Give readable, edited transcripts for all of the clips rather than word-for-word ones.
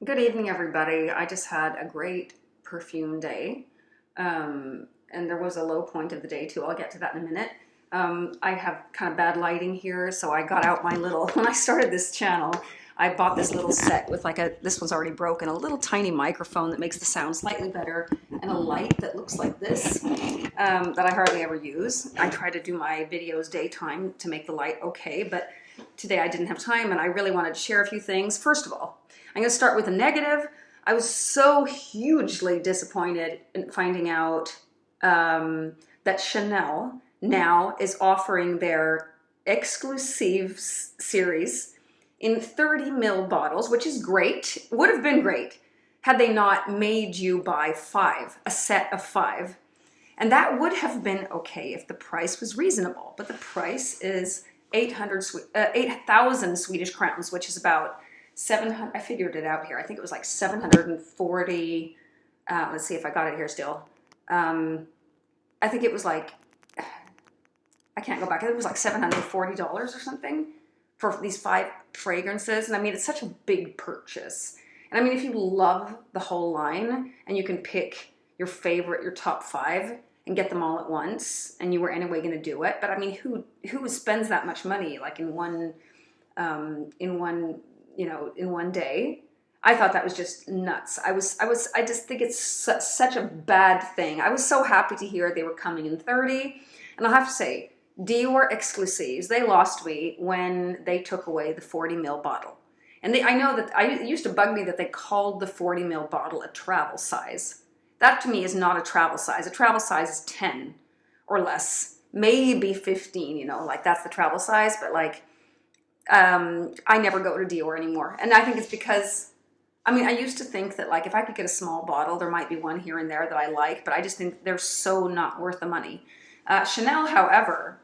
Good evening, everybody. I just had a great perfume day, and there was a low point of the day too. I'll get to that in a minute. I have kind of bad lighting here, so I got out my little, when I started this channel, I bought this little set with this one's already broken, a little tiny microphone that makes the sound slightly better, and a light that looks like this, that I hardly ever use. I try to do my videos daytime to make the light okay, but today I didn't have time and I really wanted to share a few things. First of all, I'm going to start with a negative. I was so hugely disappointed in finding out that Chanel now is offering their exclusive series in 30 ml bottles, which is great. Would have been great had they not made you buy a set of 5. And that would have been okay if the price was reasonable. But the price is 8,000 Swedish crowns, which is about 700. I figured it out here. I think it was like 740. Let's see if I got it here still. I think it was like, I can't go back. I think it was like $740 or something for these 5 fragrances. And I mean, it's such a big purchase. And I mean, if you love the whole line and you can pick your favorite, your top 5 and get them all at once, and you were anyway going to do it. But I mean, who spends that much money like in one day? I thought that was just nuts. I just think it's such a bad thing. I was so happy to hear they were coming in 30. And I'll have to say, Dior exclusives, they lost me when they took away the 40 ml bottle. And I know that it used to bug me that they called the 40 ml bottle a travel size. That to me is not a travel size. A travel size is 10 or less, maybe 15, like that's the travel size. But like, I never go to Dior anymore. And I think it's because, I mean, I used to think that like if I could get a small bottle, there might be one here and there that I like, but I just think they're so not worth the money. Chanel, however,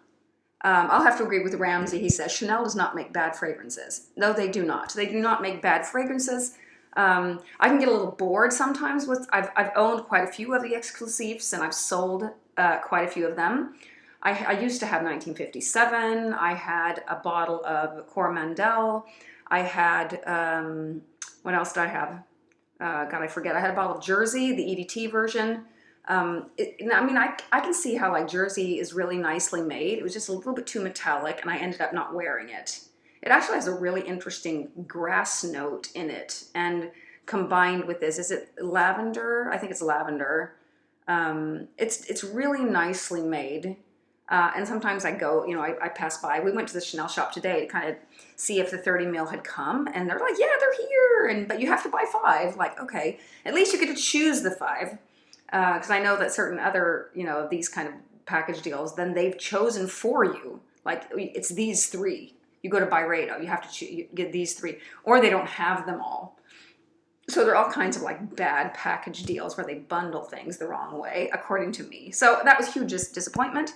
I'll have to agree with Ramsey. He says Chanel does not make bad fragrances. No, they do not. They do not make bad fragrances. I can get a little bored sometimes with, I've owned quite a few of the exclusives and I've sold quite a few of them. I used to have 1957. I had a bottle of Coromandel. I had, what else did I have? God, I forget. I had a bottle of Jersey, the EDT version. I mean, I can see how like Jersey is really nicely made. It was just a little bit too metallic and I ended up not wearing it. It actually has a really interesting grass note in it. And combined with this, is it lavender? I think it's lavender. It's really nicely made. And sometimes I go, I pass by. We went to the Chanel shop today to kind of see if the 30 ml had come. And they're like, yeah, they're here. But you have to buy 5. Like, okay, at least you get to choose the 5. Because I know that certain other, these kind of package deals, then they've chosen for you. Like, it's these 3. You go to Byredo, you have to choose, you get these 3. Or they don't have them all. So there are all kinds of like bad package deals where they bundle things the wrong way, according to me. So that was huge disappointment.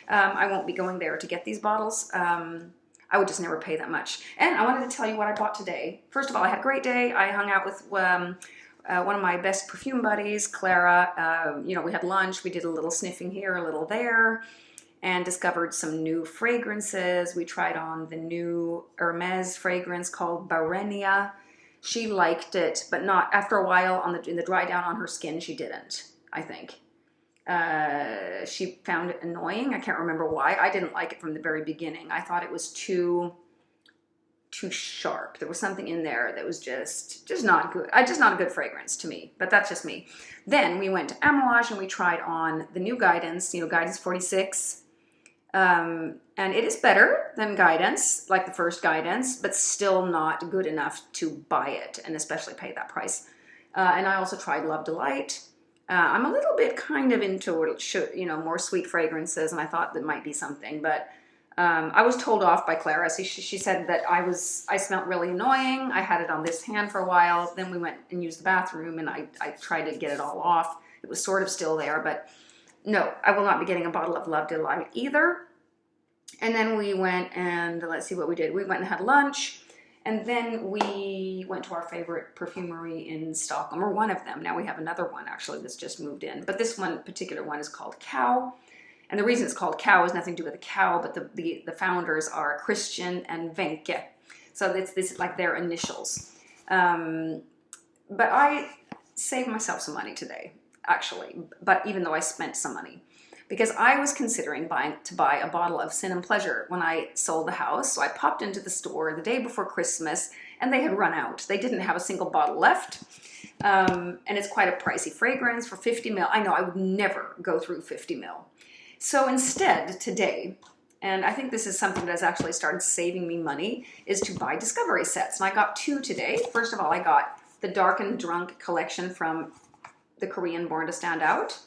I won't be going there to get these bottles. I would just never pay that much. And I wanted to tell you what I bought today. First of all, I had a great day. I hung out with one of my best perfume buddies, Clara. We had lunch. We did a little sniffing here, a little there, and discovered some new fragrances. We tried on the new Hermès fragrance called Barénia. She liked it, but not after a while in the dry down on her skin, she didn't, I think. She found it annoying. I can't remember why. I didn't like it from the very beginning. I thought it was too sharp. There was something in there that was just not good. Just not a good fragrance to me, but that's just me. Then we went to Amouage and we tried on the new Guidance, Guidance 46. And it is better than Guidance, like the first Guidance, but still not good enough to buy it and especially pay that price. And I also tried Love Delight. I'm a little bit kind of into, more sweet fragrances, and I thought that might be something, but I was told off by Clara. So she said that I smelled really annoying. I had it on this hand for a while. Then we went and used the bathroom, and I tried to get it all off. It was sort of still there, but no, I will not be getting a bottle of Love Delight either. And then we went and, let's see what we did. We went and had lunch. And then we went to our favorite perfumery in Stockholm, or one of them. Now we have another one, actually, that's just moved in. But this one, particular one, is called Cow. And the reason it's called Cow has nothing to do with the cow, but the founders are Christian and Wenke. So it's like their initials. but I saved myself some money today, actually, but even though I spent some money, because I was considering to buy a bottle of Sin and Pleasure when I sold the house. So I popped into the store the day before Christmas and they had run out. They didn't have a single bottle left. And it's quite a pricey fragrance for 50 ml. I know I would never go through 50 ml. So instead today, and I think this is something that has actually started saving me money, is to buy discovery sets. And I got 2 today. First of all, I got the Dark and Drunk collection from the Korean Borntostandout.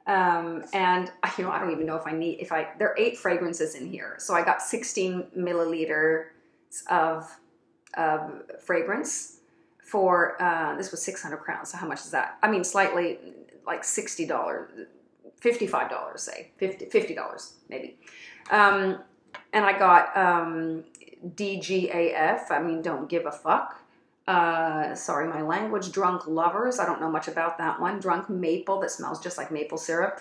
And I don't even know there are 8 fragrances in here. So I got 16 milliliters of fragrance for, this was 600 crowns. So how much is that? I mean, slightly like $60, $55, say, $50 maybe. And I got, DGAF. I mean, don't give a fuck. Sorry, my language. Drunk Lovers. I don't know much about that one. Drunk Maple, that smells just like maple syrup.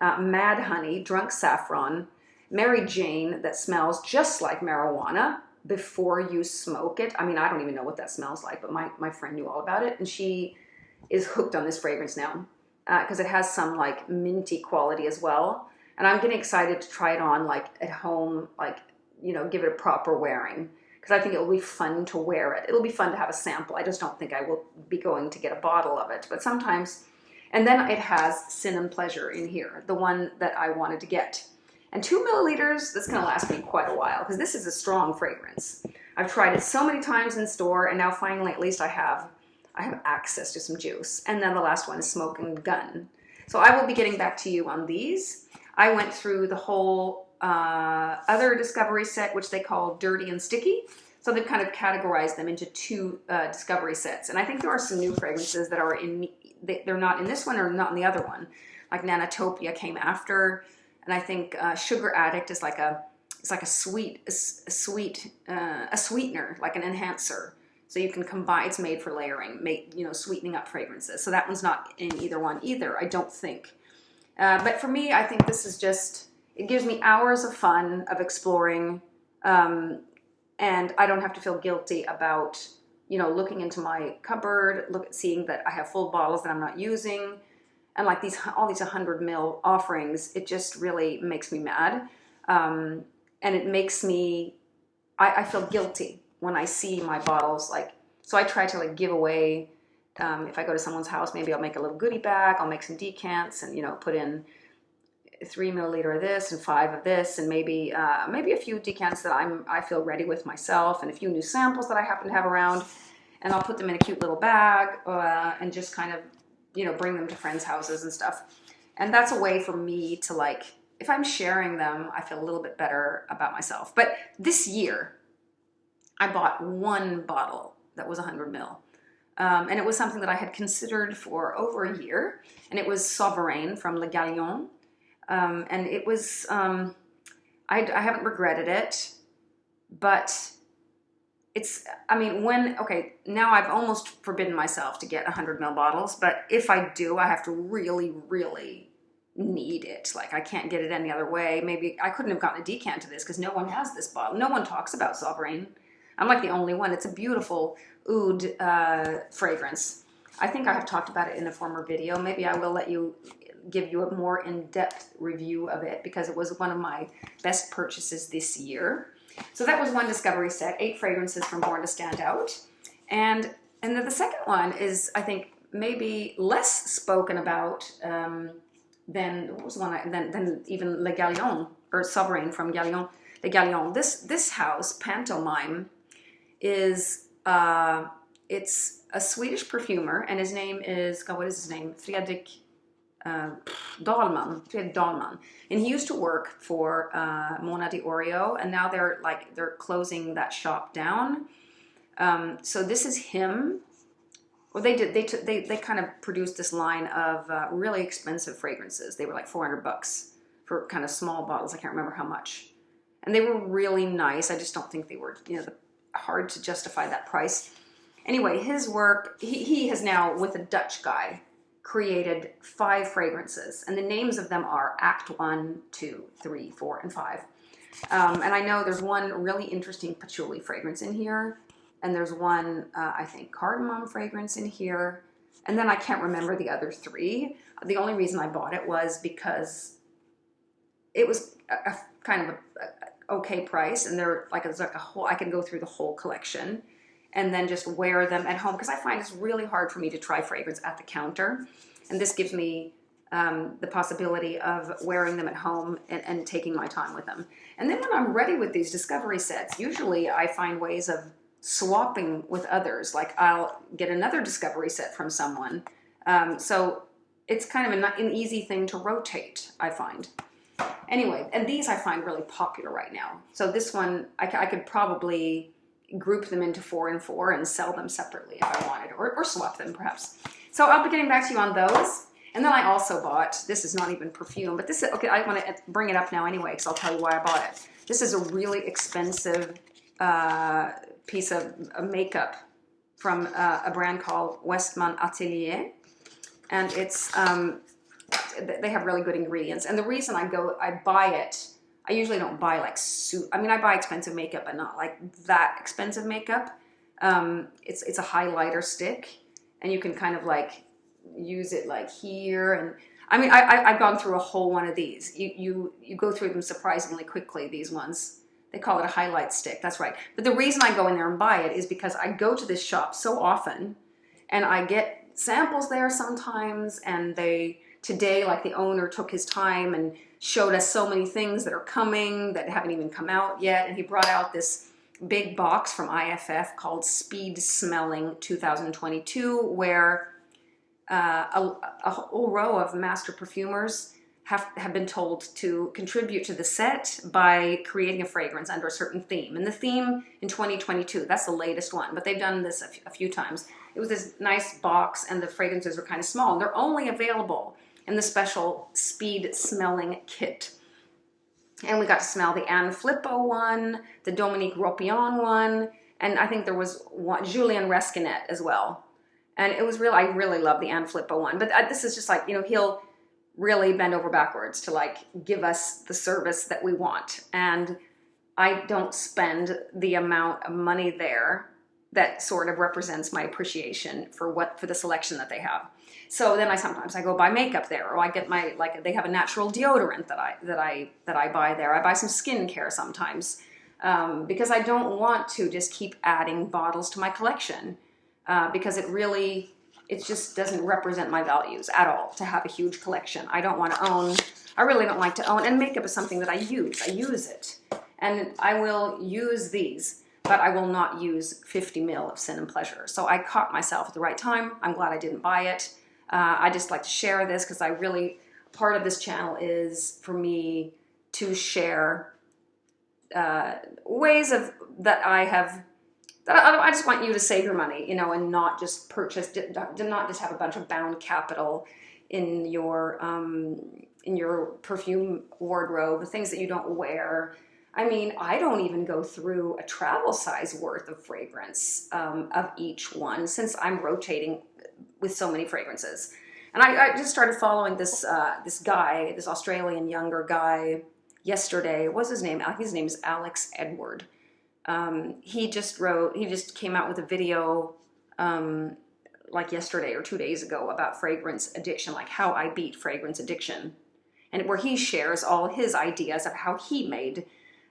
Mad Honey. Drunk Saffron. Mary Jane, that smells just like marijuana before you smoke it. I mean, I don't even know what that smells like, but my friend knew all about it, and she is hooked on this fragrance now because it has some like minty quality as well. And I'm getting excited to try it on like at home, like, give it a proper wearing. Because I think it will be fun to wear it. It'll be fun to have a sample. I just don't think I will be going to get a bottle of it. But sometimes, and then it has Sin and Pleasure in here, the one that I wanted to get. And 2 milliliters, that's going to last me quite a while, because this is a strong fragrance. I've tried it so many times in store, and now finally, at least I have access to some juice. And then the last one is Smoking Gun. So I will be getting back to you on these. I went through the whole other discovery set, which they call Dirty and Sticky. So they've kind of categorized them into 2 discovery sets. And I think there are some new fragrances that are they're not in this one or not in the other one. Like Nanotopia came after, and I think Sugar Addict is like a sweetener, like an enhancer. So you can combine. It's made for layering, sweetening up fragrances. So that one's not in either one either, I don't think. But for me, I think this is just. It gives me hours of fun of exploring, and I don't have to feel guilty about, looking into my cupboard, seeing that I have full bottles that I'm not using, and like all these 100 ml offerings. It just really makes me mad, and it makes me. I feel guilty when I see my bottles. So I try to give away. If I go to someone's house, maybe I'll make a little goodie bag. I'll make some decants and put in 3 milliliter of this and 5 of this, and maybe a few decants that I feel ready with myself, and a few new samples that I happen to have around, and I'll put them in a cute little bag and just kind of bring them to friends' houses and stuff. And that's a way for me to if I'm sharing them, I feel a little bit better about myself. But this year, I bought 1 bottle that was 100 ml. And it was something that I had considered for over a year, and it was Sovereign from Le Galion. And it was, I haven't regretted it, but now I've almost forbidden myself to get 100 ml bottles, but if I do, I have to really, really need it. I can't get it any other way. Maybe I couldn't have gotten a decant to this because no one has this bottle. No one talks about Sovereign. I'm like the only one. It's a beautiful oud fragrance. I think I have talked about it in a former video. Maybe I will give you a more in-depth review of it because it was one of my best purchases this year. So that was 1 discovery set, 8 fragrances from Borntostandout. And then the second one is, I think, maybe less spoken about than even Le Galion, or Sovereign from Galion. Le Galion. This house, Pantomime, is it's a Swedish perfumer, and his name is, what is his name? Fredrik Dahlman, and he used to work for Mona di Oreo, and now they're closing that shop down. So this is him. Well, they kind of produced this line of really expensive fragrances. They were like $400 for kind of small bottles. I can't remember how much, and they were really nice. I just don't think they were hard to justify that price. Anyway, his work. He has now, with a Dutch guy, created 5 fragrances, and the names of them are Act 1, 2, 3, 4, and 5. And I know there's one really interesting patchouli fragrance in here, and there's one, I think, cardamom fragrance in here. And then I can't remember the other three. The only reason I bought it was because it was a kind of a okay price, and they're like, it's like a whole, I can go through the whole collection and then just wear them at home, because I find it's really hard for me to try fragrance at the counter. And this gives me the possibility of wearing them at home and taking my time with them. And then when I'm ready with these discovery sets, usually I find ways of swapping with others. Like I'll get another discovery set from someone. So it's kind of an easy thing to rotate, I find. Anyway, and these I find really popular right now. So this one, I could probably group them into 4 and 4 and sell them separately if I wanted, or swap them perhaps. So I'll be getting back to you on those. And then I also bought, this is not even perfume, but this is, okay, I want to bring it up now anyway, because I'll tell you why I bought it. This is a really expensive piece of makeup from a brand called Westman Atelier. And it's, they have really good ingredients. And the reason I buy it, I usually don't buy like I mean, I buy expensive makeup, but not like that expensive makeup. It's a highlighter stick, and you can kind of like use it like here. And I mean, I've gone through a whole one of these. You go through them surprisingly quickly, these ones. They call it a highlight stick, that's right. But the reason I go in there and buy it is because I go to this shop so often, and I get samples there sometimes, and today, like the owner took his time and showed us so many things that are coming that haven't even come out yet. And he brought out this big box from IFF called Speed Smelling 2022, where a whole row of master perfumers have been told to contribute to the set by creating a fragrance under a certain theme. And the theme in 2022, that's the latest one, but they've done this a few times. It was this nice box, and the fragrances were kind of small. They're only available in the special Speed Smelling Kit. And we got to smell the Anne Flippo one, the Dominique Ropion one, and I think there was one, Julien Resquinet as well. And it was I really love the Anne Flippo one. But this is just like, you know, he'll really bend over backwards to like give us the service that we want. And I don't spend the amount of money there that sort of represents my appreciation for the selection that they have. So then sometimes I go buy makeup there, or I get they have a natural deodorant that I buy there. I buy some skincare sometimes, because I don't want to just keep adding bottles to my collection, because it just doesn't represent my values at all to have a huge collection. I really don't like to own, and makeup is something that I use it. And I will use these, but I will not use 50 ml of Sin and Pleasure. So I caught myself at the right time. I'm glad I didn't buy it. I just like to share this because part of this channel is for me to share ways that I just want you to save your money, you know, and not just not just have a bunch of bound capital in your perfume wardrobe, the things that you don't wear. I mean, I don't even go through a travel size worth of fragrance of each one, since I'm rotating with so many fragrances. And I just started following this guy, this Australian younger guy, yesterday. What's his name? I think his name is Alex Edward. He just came out with a video like yesterday or 2 days ago about fragrance addiction, like how I beat fragrance addiction, and where he shares all his ideas of how he made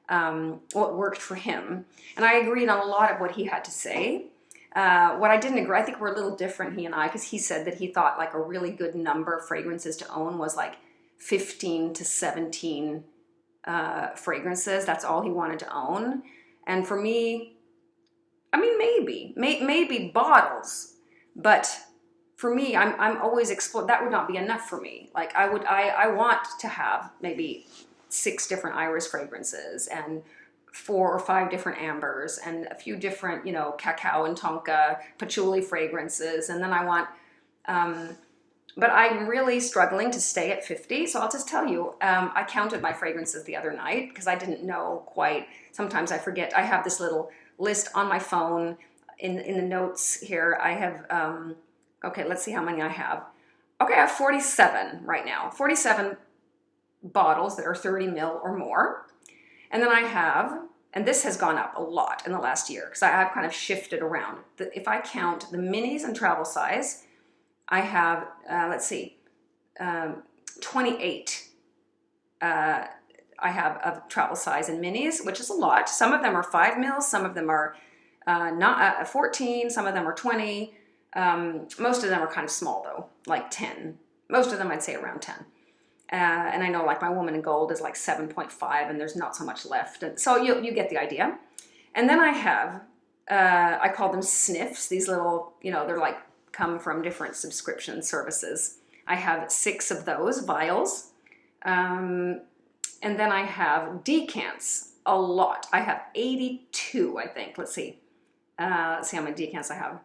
what worked for him. And I agreed on a lot of what he had to say. What I didn't agree, I think we're a little different, he and I, because he said that he thought like a really good number of fragrances to own was like 15 to 17 fragrances. That's all he wanted to own. And for me, I mean, maybe bottles, but for me, I'm always that would not be enough for me. Like I want to have maybe 6 different iris fragrances and 4 or 5 different ambers and a few different, you know, cacao and tonka, patchouli fragrances. And then I want, but I'm really struggling to stay at 50. So I'll just tell you, I counted my fragrances the other night because I didn't know quite. Sometimes I forget. I have this little list on my phone in the notes here. I have, okay, let's see how many I have. Okay, I have 47 right now. 47 bottles that are 30 ml or more. And then I have and this has gone up a lot in the last year because I've kind of shifted around. If I count the minis and travel size, I have, let's see, 28 I have of travel size in minis, which is a lot. Some of them are 5 mils, some of them are not 14, some of them are 20. Most of them are kind of small though, like 10. Most of them I'd say around 10. And I know like my woman in gold is like 7.5 and there's not so much left. And so you get the idea. And then I have, I call them sniffs, these little, they're like come from different subscription services. I have 6 of those vials. And then I have decants, a lot. I have 82, I think. Let's see. Let's see how many decants I have.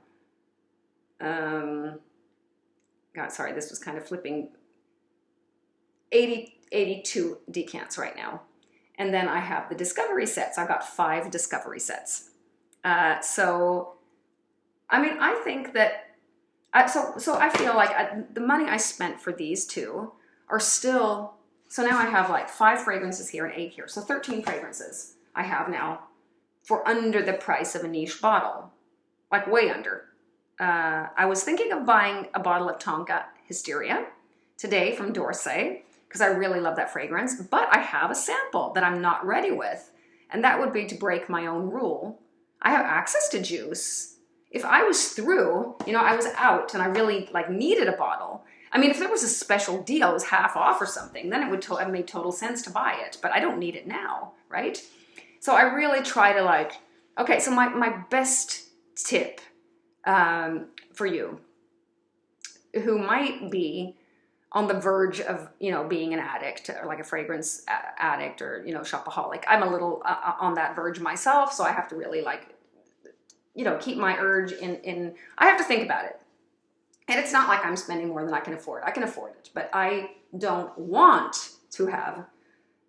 God, sorry, this was kind of flipping. 82 decants right now. And then I have the discovery sets. I've got 5 discovery sets. So, I mean, I think that, so I feel like the money I spent for these 2 are still, so now I have like 5 fragrances here and 8 here. So 13 fragrances I have now for under the price of a niche bottle, like way under. I was thinking of buying a bottle of Tonka Hysteria today from Dorsey because I really love that fragrance, but I have a sample that I'm not ready with, and that would be to break my own rule. I have access to juice. If I was through, I was out and I really like needed a bottle. I mean, if there was a special deal, it was half off or something, then it would have made total sense to buy it, but I don't need it now, right? So I really try to okay, so my best tip for you who might be on the verge of, being an addict or like a fragrance addict or, shopaholic. I'm a little on that verge myself, so I have to really keep my urge in, I have to think about it. And it's not like I'm spending more than I can afford. I can afford it, but I don't want to have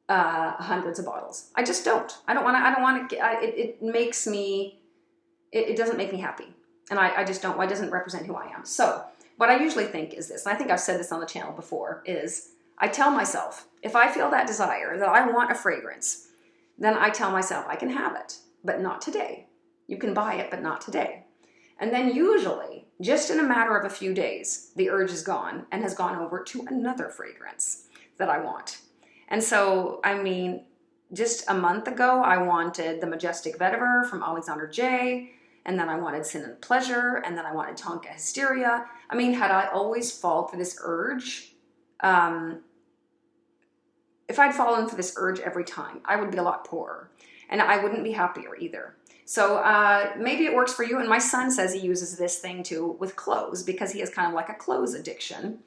hundreds of bottles. I just don't. I don't want to, it makes me, it doesn't make me happy. And I just don't, it doesn't represent who I am. So what I usually think is this, and I think I've said this on the channel before, is I tell myself, if I feel that desire, that I want a fragrance, then I tell myself I can have it, but not today. You can buy it, but not today. And then usually, just in a matter of a few days, the urge is gone and has gone over to another fragrance that I want. And so, I mean, just a month ago, I wanted the Majestic Vetiver from Alexandre J, and then I wanted Sin and Pleasure, and then I wanted Tonka Hysteria. I mean, had I always fallen for this urge, if I'd fallen for this urge every time, I would be a lot poorer, and I wouldn't be happier either. So maybe it works for you, and my son says he uses this thing too with clothes because he has kind of like a clothes addiction.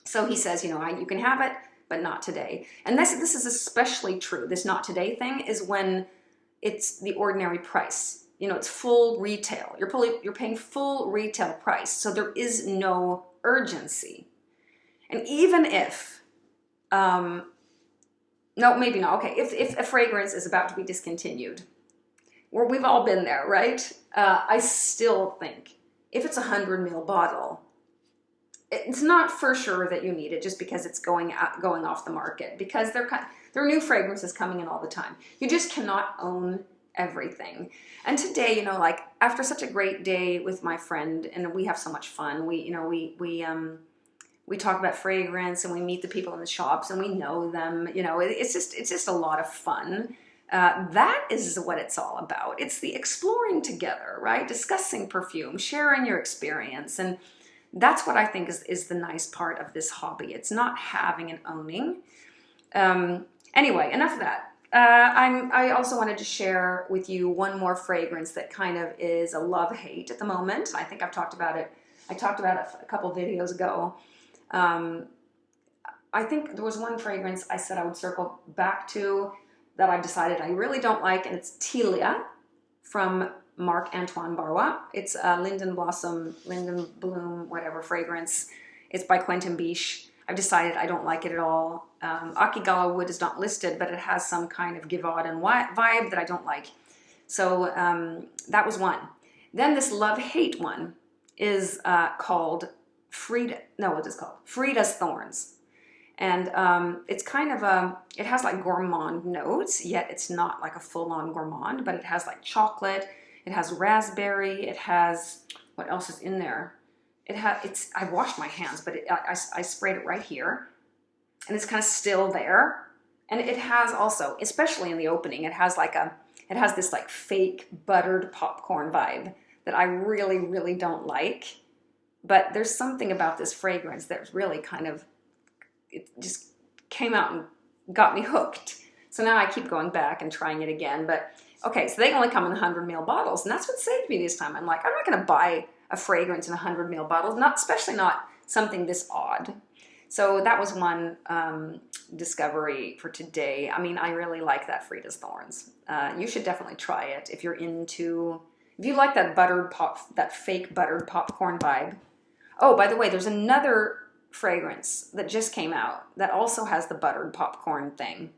So he says, you can have it, but not today. And this is especially true. This not today thing is when it's the ordinary price. It's full retail. You're paying full retail price, so there is no urgency. And even if, no, maybe not. Okay, if a fragrance is about to be discontinued, we've all been there, right? I still think if it's a 100 ml bottle, it's not for sure that you need it just because it's going off the market, because there are new fragrances coming in all the time. You just cannot own everything. And today, after such a great day with my friend, and we have so much fun. We talk about fragrance and we meet the people in the shops and we know them. It's just a lot of fun. That is what it's all about. It's the exploring together, right? Discussing perfume, sharing your experience. And that's what I think is the nice part of this hobby. It's not having and owning. Anyway, enough of that. I also wanted to share with you one more fragrance that kind of is a love-hate at the moment. I think I've talked about it. I talked about it a couple videos ago. I think there was one fragrance I said I would circle back to that I've decided I really don't like, and it's Tilia from Marc-Antoine Barrois. It's a linden bloom, whatever fragrance. It's by Quentin Biche. I've decided I don't like it at all. Akigala wood is not listed, but it has some kind of Givaudan and vibe that I don't like. So that was one. Then this love-hate one is called Frida. No, what is it called? Frida's Thorns. And it's kind of it has like gourmand notes, yet it's not like a full-on gourmand, but it has like chocolate, it has raspberry, it has, what else is in there? I washed my hands, but I sprayed it right here, and it's kind of still there. And it has also, especially in the opening, it has this like fake buttered popcorn vibe that I really, really don't like. But there's something about this fragrance that's really kind of, it just came out and got me hooked. So now I keep going back and trying it again. But okay, so they only come in 100 ml bottles, and that's what saved me this time. I'm like, I'm not going to buy a fragrance in 100 ml bottles, especially not something this odd. So that was one discovery for today. I mean, I really like that Frida's Thorns. You should definitely try it if you're into, if you like that fake buttered popcorn vibe. Oh, by the way, there's another fragrance that just came out that also has the buttered popcorn thing.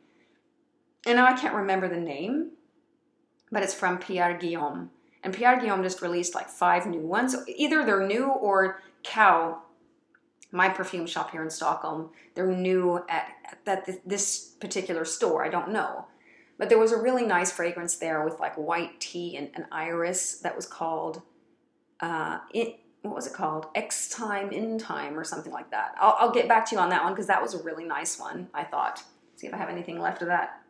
And now I can't remember the name, but it's from Pierre Guillaume. And Pierre Guillaume just released like 5 new ones. Either they're new or Cow, my perfume shop here in Stockholm, they're new at this particular store. I don't know. But there was a really nice fragrance there with like white tea and iris that was called, what was it called? Extime, Intime or something like that. I'll get back to you on that one because that was a really nice one, I thought. See if I have anything left of that.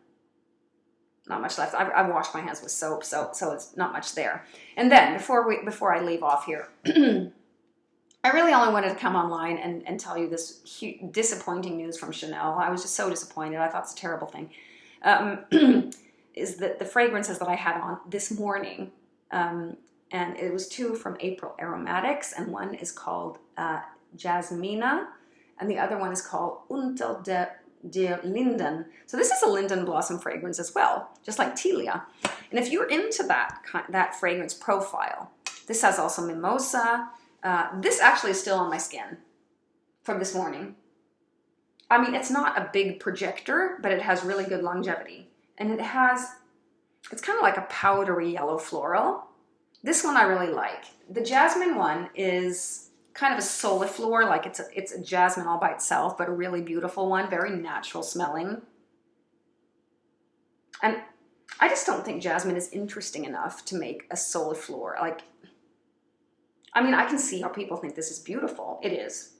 Not much left. I've washed my hands with soap, so it's not much there. And then before I leave off here, I really only wanted to come online and tell you this disappointing news from Chanel. I was just so disappointed. I thought it's a terrible thing. Is that the fragrances that I had on this morning, and it was 2 from April Aromatics, and one is called Jasmina, and the other one is called Unter der Linden. So this is a linden blossom fragrance as well, just like Tilia. And if you're into that fragrance profile, this has also mimosa. This actually is still on my skin from this morning. I mean, it's not a big projector, but it has really good longevity. And it's kind of like a powdery yellow floral. This one I really like. The jasmine one is kind of a soliflor, like it's a jasmine all by itself, but a really beautiful one, very natural smelling. And I just don't think jasmine is interesting enough to make a soliflor. Like, I mean, I can see how people think this is beautiful. It is.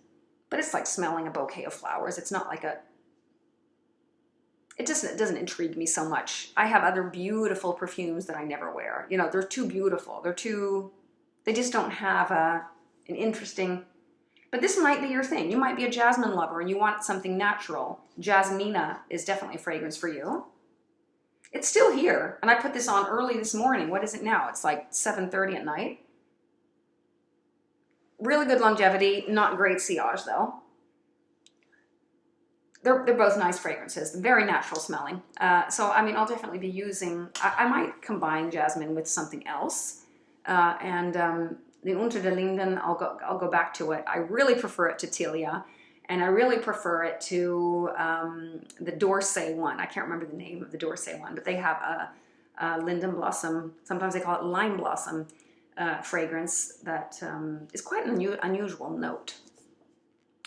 But it's like smelling a bouquet of flowers. It's not like it doesn't intrigue me so much. I have other beautiful perfumes that I never wear. You know, they're too beautiful. They just don't have an interesting, but this might be your thing. You might be a jasmine lover and you want something natural. Jasmina is definitely a fragrance for you. It's still here, and I put this on early this morning. What is it now? It's like 7:30 at night. Really good longevity, not great sillage though. They're both nice fragrances, very natural smelling. So I mean, I'll definitely be using, I might combine jasmine with something else. The Unter der Linden, I'll go back to it. I really prefer it to Tilia, and I really prefer it to the D'Orsay one. I can't remember the name of the D'Orsay one, but they have a linden blossom, sometimes they call it lime blossom fragrance that is quite an unusual note.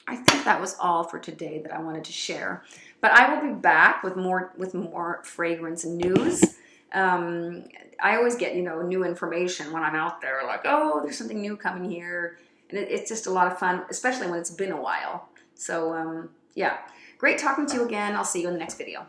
I think that was all for today that I wanted to share. But I will be back with more fragrance news. I always get, new information when I'm out there, like, oh, there's something new coming here. And it's just a lot of fun, especially when it's been a while. So, yeah. Great talking to you again. I'll see you in the next video.